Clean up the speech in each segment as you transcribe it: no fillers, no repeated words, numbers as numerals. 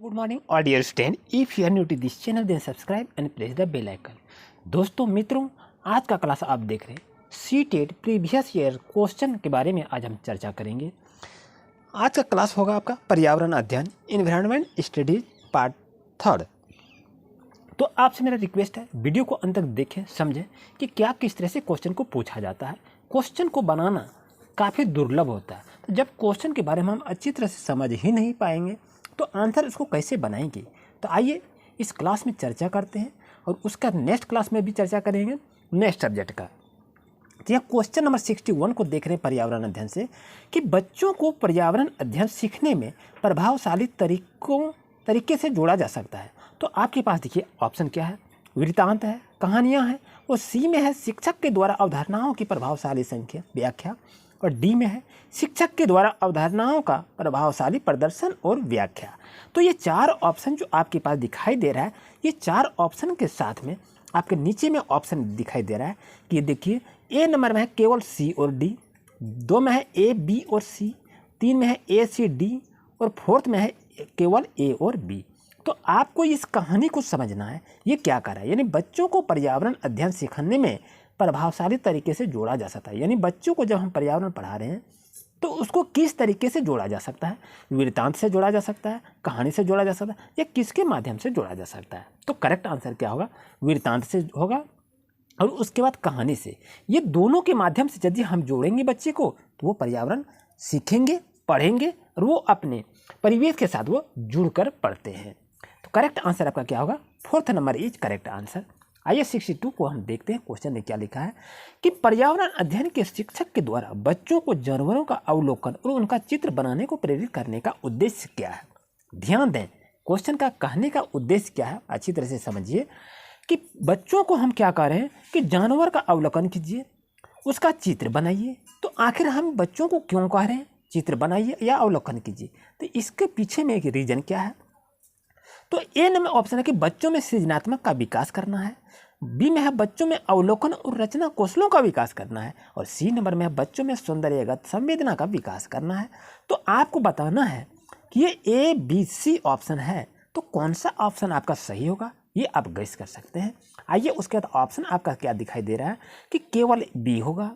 Good morning, all dear students. If you are new to this channel, then subscribe and press the bell icon. दोस्तों मित्रों, आज का class आप देख रहे हैं सीटेट प्रीवियस ईयर क्वेश्चन के बारे में आज हम चर्चा करेंगे। आज का क्लास होगा आपका पर्यावरण अध्ययन एनवायरनमेंट स्टडीज पार्ट 3। तो आपसे मेरा रिक्वेस्ट है वीडियो को अंत तक देखें, समझें कि क्या किस तरह से क्वेश्चन को पूछा जाता है। क्वेश्चन को बनाना काफ़ी दुर्लभ होता है, तो जब क्वेश्चन के बारे में हम अच्छी तरह से समझ ही नहीं पाएंगे तो आंसर उसको कैसे बनाएंगे। तो आइए इस क्लास में चर्चा करते हैं और उसका नेक्स्ट क्लास में भी चर्चा करेंगे नेक्स्ट सब्जेक्ट का। तो यह क्वेश्चन नंबर 61 को देख रहे हैं पर्यावरण अध्ययन से कि बच्चों को पर्यावरण अध्ययन सीखने में प्रभावशाली तरीके से जोड़ा जा सकता है। तो आपके पास देखिए ऑप्शन क्या है, वृत्तांत है, कहानियाँ हैं, और सी में है शिक्षक के द्वारा अवधारणाओं की प्रभावशाली व्याख्या, और डी में है शिक्षक के द्वारा अवधारणाओं का प्रभावशाली प्रदर्शन और व्याख्या। तो ये चार ऑप्शन जो आपके पास दिखाई दे रहा है, ये चार ऑप्शन के साथ में आपके नीचे में ऑप्शन दिखाई दे रहा है कि देखिए ए नंबर में है केवल सी और डी, 2 में है ए बी और सी, 3 में है ए सी डी, और 4th में है केवल ए और बी। तो आपको इस कहानी को समझना है ये क्या कर रहा है, यानी बच्चों को पर्यावरण अध्ययन सिखाने में प्रभावशाली तरीके से जोड़ा जा सकता है। यानी बच्चों को जब हम पर्यावरण पढ़ा रहे हैं तो उसको किस तरीके से जोड़ा जा सकता है, वृत्तांत से जोड़ा जा सकता है, कहानी से जोड़ा जा सकता है, या किसके माध्यम से जोड़ा जा सकता है। तो करेक्ट आंसर क्या होगा, वृत्तांत से होगा और उसके बाद कहानी से। ये दोनों के माध्यम से यदि हम जोड़ेंगे बच्चे को तो वो पर्यावरण सीखेंगे, पढ़ेंगे और वो अपने परिवेश के साथ वो जुड़कर पढ़ते हैं। तो करेक्ट आंसर आपका क्या होगा, 4th number is correct answer. आइए 62 को हम देखते हैं क्वेश्चन में क्या लिखा है कि पर्यावरण अध्ययन के शिक्षक के द्वारा बच्चों को जानवरों का अवलोकन और उनका चित्र बनाने को प्रेरित करने का उद्देश्य क्या है। ध्यान दें, क्वेश्चन का कहने का उद्देश्य क्या है, अच्छी तरह से समझिए कि बच्चों को हम क्या कह रहे हैं कि जानवर का अवलोकन कीजिए, उसका चित्र बनाइए। तो आखिर हम बच्चों को क्यों कह रहे हैं चित्र बनाइए या अवलोकन कीजिए, तो इसके पीछे में एक रीजन क्या है। तो ए नंबर ऑप्शन है कि बच्चों में सृजनात्मक का विकास करना है, बी में है बच्चों में अवलोकन और रचना कौशलों का विकास करना है, और सी नंबर में है बच्चों में सौंदर्यगत संवेदना का विकास करना है। तो आपको बताना है कि ये ए बी सी ऑप्शन है, तो कौन सा ऑप्शन आपका सही होगा ये आप गेस कर सकते हैं। आइए उसके बाद ऑप्शन आपका क्या दिखाई दे रहा है कि केवल बी होगा,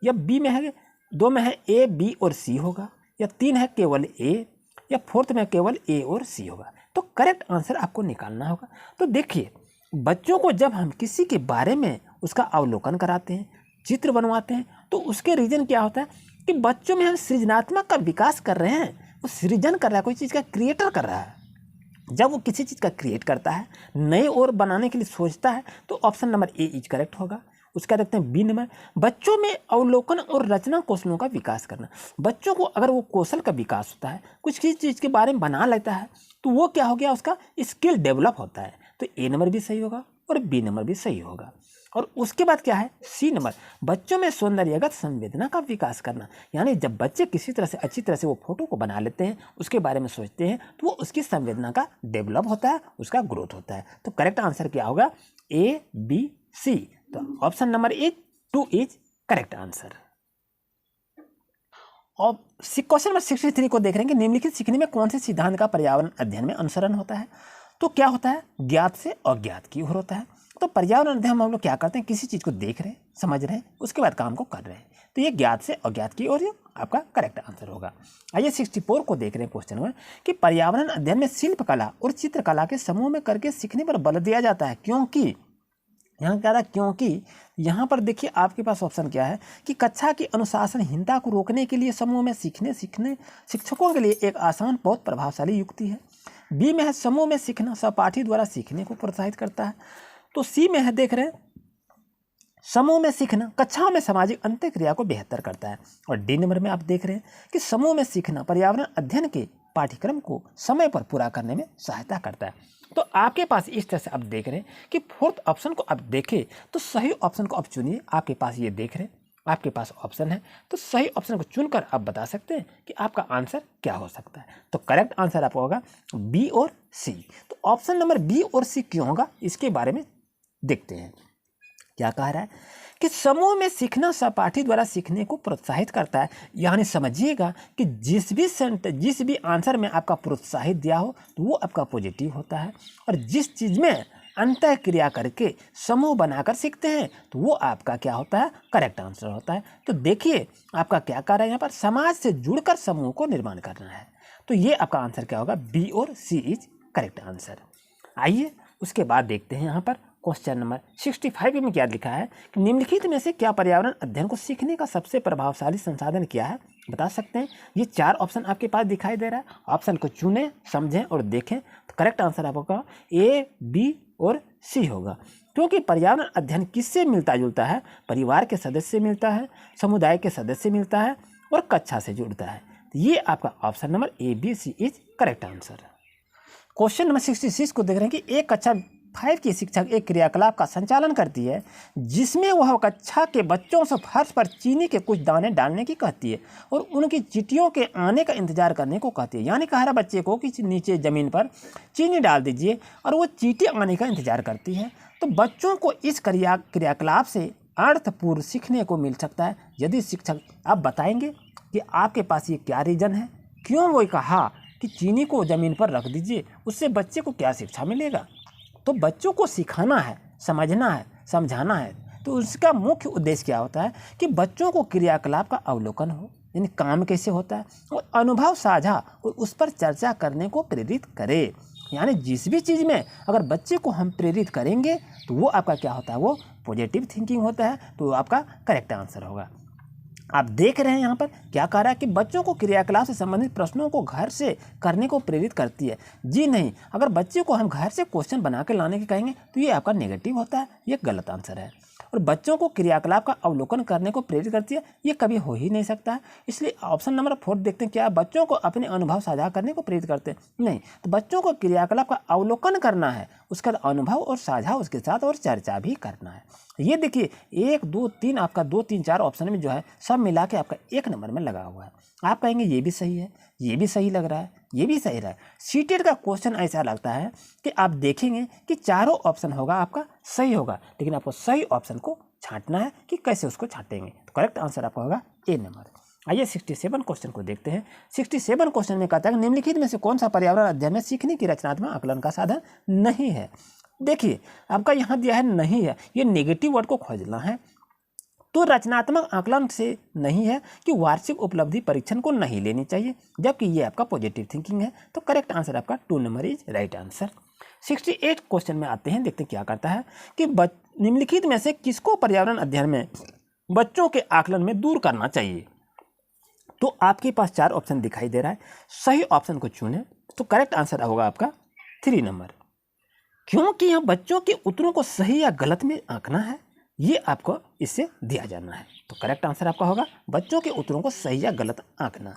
या बी में है 2 में है ए बी और सी होगा, या 3 है केवल ए, या 4th में केवल ए और सी होगा। तो करेक्ट आंसर आपको निकालना होगा। तो देखिए बच्चों को जब हम किसी के बारे में उसका अवलोकन कराते हैं, चित्र बनवाते हैं, तो उसके रीजन क्या होता है कि बच्चों में हम सृजनात्मक का विकास कर रहे हैं, वो सृजन कर रहा है, कोई चीज़ का क्रिएटर कर रहा है। जब वो किसी चीज़ का क्रिएट करता है, नए और बनाने के लिए सोचता है, तो option number A is correct होगा। उसका देखते हैं बी नंबर, बच्चों में अवलोकन और रचना कौशलों का विकास करना। बच्चों को अगर वो कौशल का विकास होता है, कुछ किसी चीज़ के बारे में बना लेता है, तो वो क्या हो गया, उसका स्किल डेवलप होता है। तो ए नंबर भी सही होगा और बी नंबर भी सही होगा। और उसके बाद क्या है, सी नंबर, बच्चों में सौंदर्यगत संवेदना का विकास करना। यानी जब बच्चे किसी तरह से अच्छी तरह से वो फोटो को बना लेते हैं, उसके बारे में सोचते हैं, तो वो उसकी संवेदना का डेवलप होता है, उसका ग्रोथ होता है। तो करेक्ट आंसर क्या होगा, ए बी सी। तो option number 2 is correct answer. और क्वेश्चन नंबर 63 को देख रहे हैं कि निम्नलिखित सीखने में कौन से सिद्धांत का पर्यावरण अध्ययन में अनुसरण होता है। तो क्या होता है, ज्ञात से अज्ञात की ओर होता है। तो पर्यावरण अध्ययन हम लोग क्या करते हैं, किसी चीज़ को देख रहे हैं, समझ रहे हैं, उसके बाद काम को कर रहे हैं। तो ये ज्ञात से अज्ञात की ओर आपका करेक्ट आंसर होगा। आइए 64 को देख रहे हैं क्वेश्चन में कि पर्यावरण अध्ययन में शिल्पकला और चित्रकला के समूह में करके सीखने पर बल दिया जाता है, क्योंकि यहाँ कह रहा है क्योंकि यहाँ पर देखिए आपके पास ऑप्शन क्या है कि कक्षा की अनुशासनहीनता को रोकने के लिए समूह में सीखने शिक्षकों के लिए एक आसान बहुत प्रभावशाली युक्ति है। बी में है समूह में सीखना सहपाठी द्वारा सीखने को प्रोत्साहित करता है। तो सी में है देख रहे हैं समूह में सीखना कक्षाओं में सामाजिक अंतःक्रिया को बेहतर करता है। और डी नंबर में आप देख रहे हैं कि समूह में सीखना पर्यावरण अध्ययन के पाठ्यक्रम को समय पर पूरा करने में सहायता करता है। तो आपके पास इस तरह से आप देख रहे हैं कि 4th ऑप्शन को आप देखें तो सही ऑप्शन को आप चुनिए। आपके पास ये देख रहे हैं, आपके पास ऑप्शन है, तो सही ऑप्शन को चुनकर आप बता सकते हैं कि आपका आंसर क्या हो सकता है। तो करेक्ट आंसर आपका होगा बी और सी। तो ऑप्शन नंबर बी और सी क्यों होगा इसके बारे में देखते हैं। क्या कह रहा है कि समूह में सीखना सहपाठी द्वारा सीखने को प्रोत्साहित करता है। यानी समझिएगा कि जिस भी आंसर में आपका प्रोत्साहित दिया हो तो वो आपका पॉजिटिव होता है, और जिस चीज़ में अंतः क्रिया करके समूह बनाकर सीखते हैं तो वो आपका क्या होता है, करेक्ट आंसर होता है। तो देखिए आपका क्या कार्य है यहाँ पर, समाज से जुड़कर समूह को निर्माण करना है। तो ये आपका आंसर क्या होगा, बी और सी इज करेक्ट आंसर। आइए उसके बाद देखते हैं यहाँ पर क्वेश्चन नंबर 65 में क्या लिखा है कि निम्नलिखित में से क्या पर्यावरण अध्ययन को सीखने का सबसे प्रभावशाली संसाधन क्या है, बता सकते हैं। ये 4 ऑप्शन आपके पास दिखाई दे रहा है, ऑप्शन को चुनें, समझें और देखें। तो करेक्ट आंसर आपका ए, बी और सी होगा, क्योंकि पर्यावरण अध्ययन किससे मिलता जुलता है, परिवार के सदस्य से मिलता है, समुदाय के सदस्य से मिलता है और कक्षा से जुड़ता है। तो ये आपका option number A, B, C is correct answer. Question number 66 को देख रहे हैं कि एक कक्षा 5 की शिक्षक एक क्रियाकलाप का संचालन करती है जिसमें वह कक्षा के बच्चों से फर्श पर चीनी के कुछ दाने डालने की कहती है और उनकी चींटियों के आने का इंतजार करने को कहती है। यानी कह रहा बच्चे को कि नीचे ज़मीन पर चीनी डाल दीजिए और वो चींटी आने का इंतजार करती है। तो बच्चों को इस क्रियाकलाप से अर्थपूर्ण सीखने को मिल सकता है। यदि शिक्षक आप बताएंगे कि आपके पास ये क्या रीज़न है, क्यों वो कहा कि चीनी को ज़मीन पर रख दीजिए, उससे बच्चे को क्या शिक्षा मिलेगा। तो बच्चों को सिखाना है, समझना है, समझाना है। तो उसका मुख्य उद्देश्य क्या होता है कि बच्चों को क्रियाकलाप का अवलोकन हो, यानी काम कैसे होता है, और अनुभव साझा और उस पर चर्चा करने को प्रेरित करे। यानी जिस भी चीज़ में अगर बच्चे को हम प्रेरित करेंगे तो वो आपका क्या होता है, वो पॉजिटिव थिंकिंग होता है। तो आपका करेक्ट आंसर होगा। आप देख रहे हैं यहाँ पर क्या कह रहा है कि बच्चों को क्रियाकलाप से संबंधित प्रश्नों को घर से करने को प्रेरित करती है। जी नहीं, अगर बच्चे को हम घर से क्वेश्चन बना के लाने के कहेंगे तो ये आपका नेगेटिव होता है, ये गलत आंसर है। और बच्चों को क्रियाकलाप का अवलोकन करने को प्रेरित करती है, ये कभी हो ही नहीं सकता है। इसलिए ऑप्शन नंबर 4 देखते हैं, क्या बच्चों को अपने अनुभव साझा करने को प्रेरित करते हैं, नहीं। तो बच्चों को क्रियाकलाप का अवलोकन करना है, उसका अनुभव और साझा उसके साथ और चर्चा भी करना है। ये देखिए 1, 2, 3 आपका 2, 3, 4 ऑप्शन में जो है सब मिला के आपका 1 नंबर में लगा हुआ है। आप कहेंगे ये भी सही है, ये भी सही लग रहा है, ये भी सही रहा है। सीटेट का क्वेश्चन ऐसा लगता है कि आप देखेंगे कि चारों ऑप्शन होगा आपका सही होगा, लेकिन आपको सही ऑप्शन को छांटना है कि कैसे उसको छांटेंगे। तो करेक्ट आंसर आपका होगा ए नंबर। आइए 67 क्वेश्चन को देखते हैं। 67 क्वेश्चन में कहता है निम्नलिखित में से कौन सा पर्यावरण अध्ययन में सीखने की रचनात्मक आकलन का साधन नहीं है। देखिए आपका यहाँ दिया है नहीं है, ये नेगेटिव वर्ड को खोजना है। तो रचनात्मक आकलन से नहीं है कि वार्षिक उपलब्धि परीक्षण को नहीं लेनी चाहिए, जबकि ये आपका पॉजिटिव थिंकिंग है। तो करेक्ट आंसर आपका 2 number is right answer. 68 question में आते हैं, देखते हैं क्या करता है कि निम्नलिखित में से किसको पर्यावरण अध्ययन में बच्चों के आकलन में दूर करना चाहिए। तो आपके पास 4 ऑप्शन दिखाई दे रहा है, सही ऑप्शन को चुने। तो करेक्ट आंसर होगा आपका 3 नंबर, क्योंकि यहाँ बच्चों के उत्तरों को सही या गलत में आंकना है, ये आपको इससे दिया जाना है। तो करेक्ट आंसर आपका होगा बच्चों के उत्तरों को सही या गलत आंकना।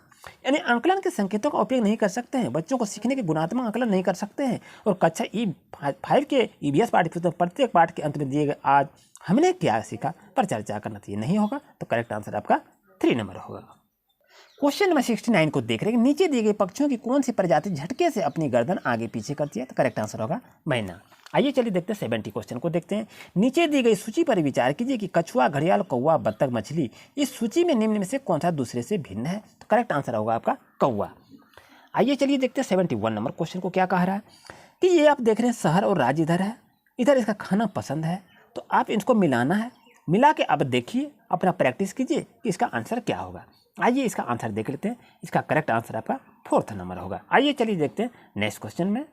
यानी आंकलन के संकेतों का उपयोग नहीं कर सकते हैं, बच्चों को सीखने के गुणात्मक आंकलन नहीं कर सकते हैं। और कक्षा E5 के EVS पाठ्यपुस्तक प्रत्येक पाठ के अंत में दिए गए आज हमने क्या सीखा पर चर्चा करना चाहिए, नहीं होगा। तो करेक्ट आंसर आपका 3 नंबर होगा। क्वेश्चन नंबर 69 को देख रहे हैं, नीचे दिए गए पक्षियों की कौन सी प्रजाति झटके से अपनी गर्दन आगे पीछे करती है। तो करेक्ट आंसर होगा मैना। आइए चलिए देखते हैं 70 क्वेश्चन को देखते हैं। नीचे दी गई सूची पर विचार कीजिए कि कछुआ, घड़ियाल, कौवा, बत्तख, मछली इस सूची में निम्न में से कौन सा दूसरे से भिन्न है। तो करेक्ट आंसर होगा आपका कौवा। आइए चलिए देखते हैं 71 नंबर क्वेश्चन को क्या कह रहा है कि ये आप देख रहे हैं शहर और राज्य इधर है, इधर इसका खाना पसंद है, तो आप इनको मिलाना है। मिला के अब देखिए, अपना प्रैक्टिस कीजिए कि इसका आंसर क्या होगा। आइए इसका आंसर देख लेते हैं। इसका करेक्ट आंसर आपका 4th नंबर होगा। आइए चलिए देखते हैं नेक्स्ट क्वेश्चन में।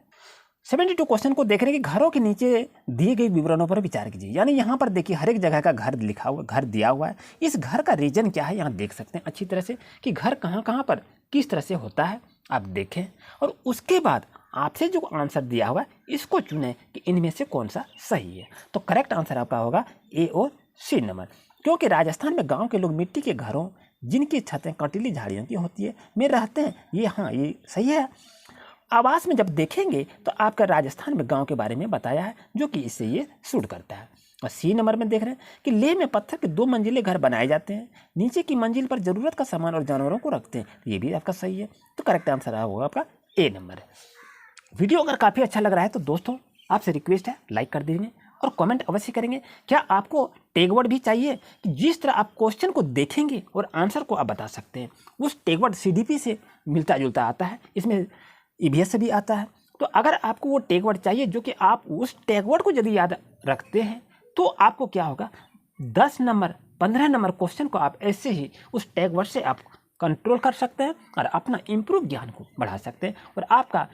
72 क्वेश्चन को देख रहे हैं कि घरों के नीचे दिए गए विवरणों पर विचार कीजिए। यानी यहाँ पर देखिए हर एक जगह का घर लिखा हुआ, घर दिया हुआ है। इस घर का रीजन क्या है यहाँ देख सकते हैं अच्छी तरह से कि घर कहाँ कहाँ पर किस तरह से होता है, आप देखें। और उसके बाद आपसे जो आंसर दिया हुआ है इसको चुनें कि इनमें से कौन सा सही है। तो करेक्ट आंसर आपका होगा ए और सी नंबर, क्योंकि राजस्थान में गाँव के लोग मिट्टी के घरों जिनकी छतें कंटीली झाड़ियों की होती है में रहते हैं। ये हाँ ये सही है। आवास में जब देखेंगे तो आपका राजस्थान में गांव के बारे में बताया है, जो कि इससे ये सूट करता है। और सी नंबर में देख रहे हैं कि लेह में पत्थर के 2 मंजिले घर बनाए जाते हैं, नीचे की मंजिल पर जरूरत का सामान और जानवरों को रखते हैं। तो ये भी आपका सही है। तो करेक्ट आंसर होगा आपका ए नंबर। वीडियो अगर काफ़ी अच्छा लग रहा है तो दोस्तों आपसे रिक्वेस्ट है लाइक कर दीजिए और कमेंट अवश्य करेंगे। क्या आपको टैग वर्ड भी चाहिए कि जिस तरह आप क्वेश्चन को देखेंगे और आंसर को आप बता सकते हैं, उस टैग वर्ड CDP से मिलता जुलता आता है, इसमें EVS से भी आता है। तो अगर आपको वो टैग वर्ड चाहिए जो कि आप उस टैग वर्ड को यदि याद रखते हैं तो आपको क्या होगा, 10 नंबर 15 नंबर क्वेश्चन को आप ऐसे ही उस टैग वर्ड से आप कंट्रोल कर सकते हैं और अपना इम्प्रूव ज्ञान को बढ़ा सकते हैं, और आपका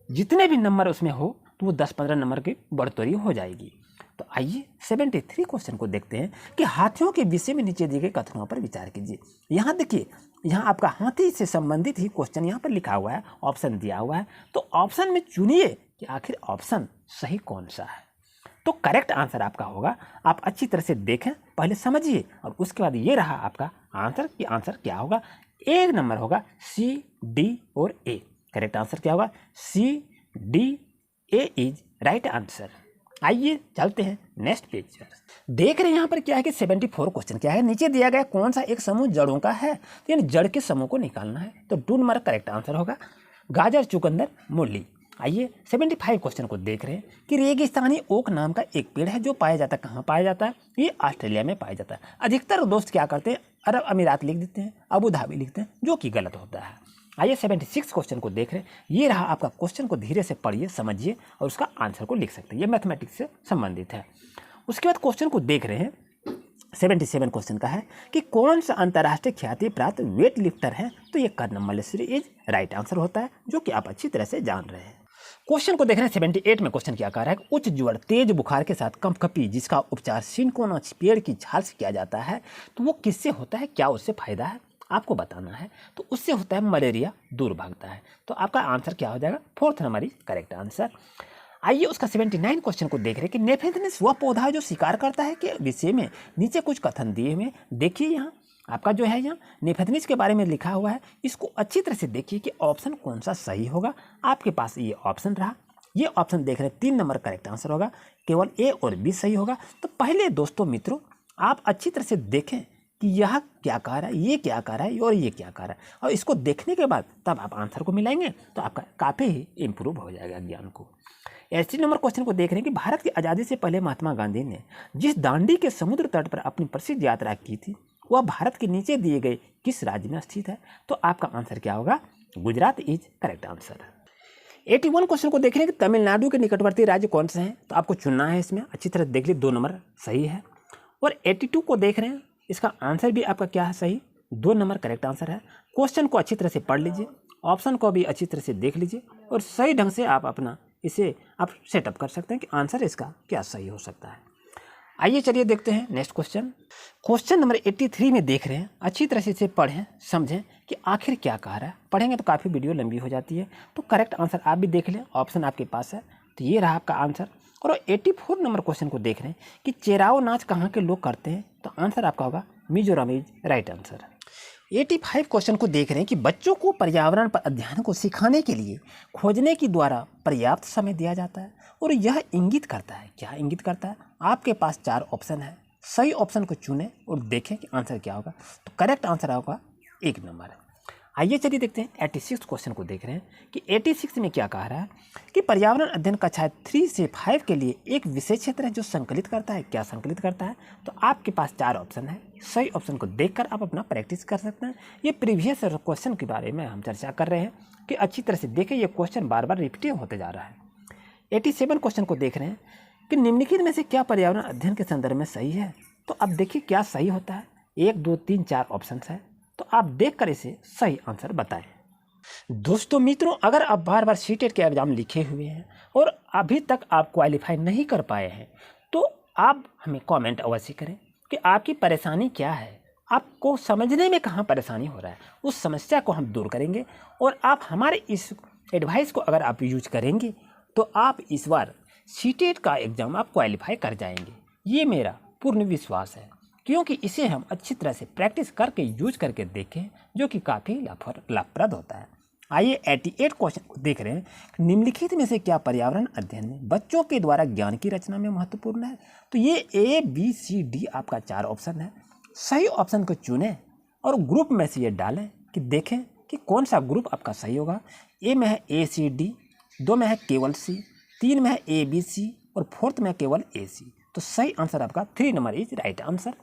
जितने भी नंबर उसमें हो तो वो 10-15 नंबर की बढ़ोतरी हो जाएगी। तो आइए 73 क्वेश्चन को देखते हैं कि हाथियों के विषय में नीचे दिए गए कथनों पर विचार कीजिए। यहाँ देखिए, यहाँ आपका हाथी से संबंधित ही क्वेश्चन यहाँ पर लिखा हुआ है, ऑप्शन दिया हुआ है, तो ऑप्शन में चुनिए कि आखिर ऑप्शन सही कौन सा है। तो करेक्ट आंसर आपका होगा, आप अच्छी तरह से देखें, पहले समझिए, और उसके बाद ये रहा आपका आंसर कि आंसर क्या होगा। एक नंबर होगा C, D और A। करेक्ट आंसर क्या होगा, C, D, A is right answer. आइए चलते हैं नेक्स्ट पेज पर। देख रहे हैं यहाँ पर क्या है कि 74 क्वेश्चन क्या है, नीचे दिया गया कौन सा एक समूह जड़ों का है, तो यानी जड़ के समूह को निकालना है। तो 2 नंबर करेक्ट आंसर होगा गाजर, चुकंदर, मूली। आइए 75 क्वेश्चन को देख रहे हैं कि रेगिस्तानी ओक नाम का एक पेड़ है जो पाया जाता है, कहाँ पाया जाता है, ये ऑस्ट्रेलिया में पाया जाता है। अधिकतर दोस्त क्या करते हैं, अरब अमीरात लिख देते हैं, अबू धाबी लिखते हैं, जो कि गलत होता है। आइए 76 क्वेश्चन को देख रहे हैं, ये रहा आपका क्वेश्चन को धीरे से पढ़िए, समझिए और उसका आंसर को लिख सकते हैं, ये मैथमेटिक्स से संबंधित है। उसके बाद क्वेश्चन को देख रहे हैं 77 क्वेश्चन का है कि कौन सा अंतर्राष्ट्रीय ख्याति प्राप्त वेट लिफ्टर है, तो ये Karnam Malleswari is right answer होता है, जो कि आप अच्छी तरह से जान रहे हैं। क्वेश्चन को देख रहे हैं 78 में क्वेश्चन क्या कह रहा है, उच्च ज्वर, तेज बुखार के साथ कंपकपी जिसका उपचार सिनकोना पेड़ की छाल से किया जाता है, तो वो किससे होता है, क्या उससे फायदा है, आपको बताना है। तो उससे होता है मलेरिया दूर भागता है। तो आपका आंसर क्या हो जाएगा, 4th number is correct answer. आइए उसका 79 क्वेश्चन को देख रहे हैं कि नेफेथनिस वह पौधा है जो शिकार करता है के विषय में नीचे कुछ कथन दिए हुए। देखिए यहाँ आपका जो है, यहाँ नेफेथनिस के बारे में लिखा हुआ है, इसको अच्छी तरह से देखिए कि ऑप्शन कौन सा सही होगा। आपके पास ये ऑप्शन रहा, ये ऑप्शन देख रहे हैं 3 नंबर करेक्ट आंसर होगा, केवल A और B सही होगा। तो पहले दोस्तों मित्रों आप अच्छी तरह से देखें कि यह क्या कह रहा है, ये क्या कह रहा है और ये क्या कह रहा है, और इसको देखने के बाद तब आप आंसर को मिलाएंगे तो आपका काफ़ी ही इम्प्रूव हो जाएगा ज्ञान को। 80 नंबर क्वेश्चन को देख रहे हैं कि भारत की आज़ादी से पहले महात्मा गांधी ने जिस दांडी के समुद्र तट पर अपनी प्रसिद्ध यात्रा की थी वह भारत के नीचे दिए गए किस राज्य में स्थित है, तो आपका आंसर क्या होगा, Gujarat is correct answer. 81 question को देख रहे हैं कि तमिलनाडु के निकटवर्ती राज्य कौन से हैं, तो आपको चुनना है, इसमें अच्छी तरह देख लीजिए, 2 नंबर सही है। और 82 को देख रहे हैं, इसका आंसर भी आपका क्या है, सही, 2 नंबर करेक्ट आंसर है। क्वेश्चन को अच्छी तरह से पढ़ लीजिए, ऑप्शन को भी अच्छी तरह से देख लीजिए और सही ढंग से आप अपना इसे आप सेटअप कर सकते हैं कि आंसर इसका क्या सही हो सकता है। आइए चलिए देखते हैं नेक्स्ट क्वेश्चन। क्वेश्चन नंबर 83 में देख रहे हैं, अच्छी तरह से इसे पढ़ें, समझें कि आखिर क्या कह रहा है। पढ़ेंगे तो काफ़ी वीडियो लंबी हो जाती है, तो करेक्ट आंसर आप भी देख लें, ऑप्शन आपके पास है, तो ये रहा आपका आंसर। और 84 नंबर क्वेश्चन को देख रहे हैं कि चेराओ नाच कहाँ के लोग करते हैं, तो आंसर आपका होगा Mizoram is right answer. 85 question को देख रहे हैं कि बच्चों को पर्यावरण पर अध्ययन को सिखाने के लिए खोजने के द्वारा पर्याप्त समय दिया जाता है, और यह इंगित करता है, क्या इंगित करता है, आपके पास 4 ऑप्शन है, सही ऑप्शन को चुनें और देखें कि आंसर क्या होगा, तो करेक्ट आंसर होगा 1 नंबर। आइए चलिए देखते हैं 86 क्वेश्चन को देख रहे हैं कि 86 में क्या कह रहा है कि पर्यावरण अध्ययन कक्षा 3 से 5 के लिए एक विशेष क्षेत्र है जो संकलित करता है, क्या संकलित करता है, तो आपके पास 4 ऑप्शन है, सही ऑप्शन को देखकर आप अपना प्रैक्टिस कर सकते हैं। ये प्रीवियस क्वेश्चन के बारे में हम चर्चा कर रहे हैं कि अच्छी तरह से देखें, ये क्वेश्चन बार बार रिपीट होते जा रहा है। 87 क्वेश्चन को देख रहे हैं कि निम्नलिखित में से क्या पर्यावरण अध्ययन के संदर्भ में सही है, तो अब देखिए क्या सही होता है, 1 2 3 4 ऑप्शन है, तो आप देखकर इसे सही आंसर बताएं। दोस्तों मित्रों, अगर आप बार बार सीटेट के एग्जाम लिखे हुए हैं और अभी तक आप क्वालिफाई नहीं कर पाए हैं, तो आप हमें कमेंट अवश्य करें कि आपकी परेशानी क्या है, आपको समझने में कहाँ परेशानी हो रहा है, उस समस्या को हम दूर करेंगे। और आप हमारे इस एडवाइस को अगर आप यूज करेंगे तो आप इस बार सीटेट का एग्ज़ाम आप क्वालिफाई कर जाएंगे, ये मेरा पूर्ण विश्वास है, क्योंकि इसे हम अच्छी तरह से प्रैक्टिस करके यूज करके देखें, जो कि काफ़ी लाभप्रद होता है। आइए 88 क्वेश्चन को देख रहे हैं, निम्नलिखित में से क्या पर्यावरण अध्ययन में बच्चों के द्वारा ज्ञान की रचना में महत्वपूर्ण है, तो ये A B C D आपका 4 ऑप्शन है, सही ऑप्शन को चुनें और ग्रुप में से ये डालें कि देखें कि कौन सा ग्रुप आपका सही होगा। A में है A C D, 2 में है केवल C, 3 में है A B C और फोर्थ में केवल AC। तो सही आंसर आपका 3 number is right answer.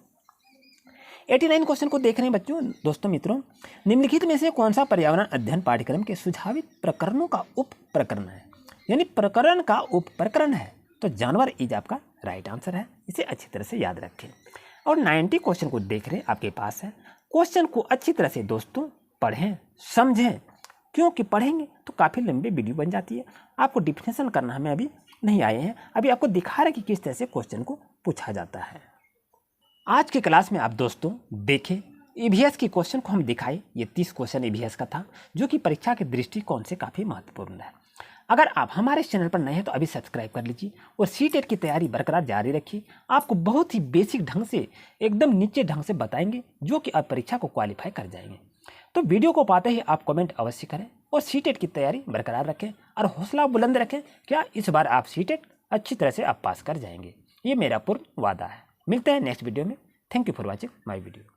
89 question को देख रहे हैं बच्चों, दोस्तों मित्रों, निम्नलिखित में से कौन सा पर्यावरण अध्ययन पाठ्यक्रम के सुझावित प्रकरणों का उप प्रकरण है, यानी प्रकरण का उप प्रकरण है। तो जानवर इज आपका राइट आंसर है, इसे अच्छी तरह से याद रखें। और 90 क्वेश्चन को देख रहे हैं आपके पास है। क्वेश्चन को अच्छी तरह से दोस्तों पढ़ें, समझें, क्योंकि पढ़ेंगे तो काफ़ी लंबी वीडियो बन जाती है। आपको डिफिनेशन करना हमें अभी नहीं आए हैं, अभी आपको दिखा रहे कि किस तरह से क्वेश्चन को पूछा जाता है। आज की क्लास में आप दोस्तों देखें EVS की क्वेश्चन को हम दिखाए। ये 30 क्वेश्चन EVS का था, जो कि परीक्षा के दृष्टिकोण से काफ़ी महत्वपूर्ण है। अगर आप हमारे चैनल पर नए हैं तो अभी सब्सक्राइब कर लीजिए और CTET की तैयारी बरकरार जारी रखिए। आपको बहुत ही बेसिक ढंग से, एकदम नीचे ढंग से बताएंगे, जो कि आप परीक्षा को क्वालिफाई कर जाएंगे। तो वीडियो को पाते ही आप कमेंट अवश्य करें और CTET की तैयारी बरकरार रखें और हौसला बुलंद रखें। क्या इस बार आप CTET अच्छी तरह से आप पास कर जाएंगे, ये मेरा पूर्ण वादा है। मिलते हैं नेक्स्ट वीडियो में। Thank you for watching my video.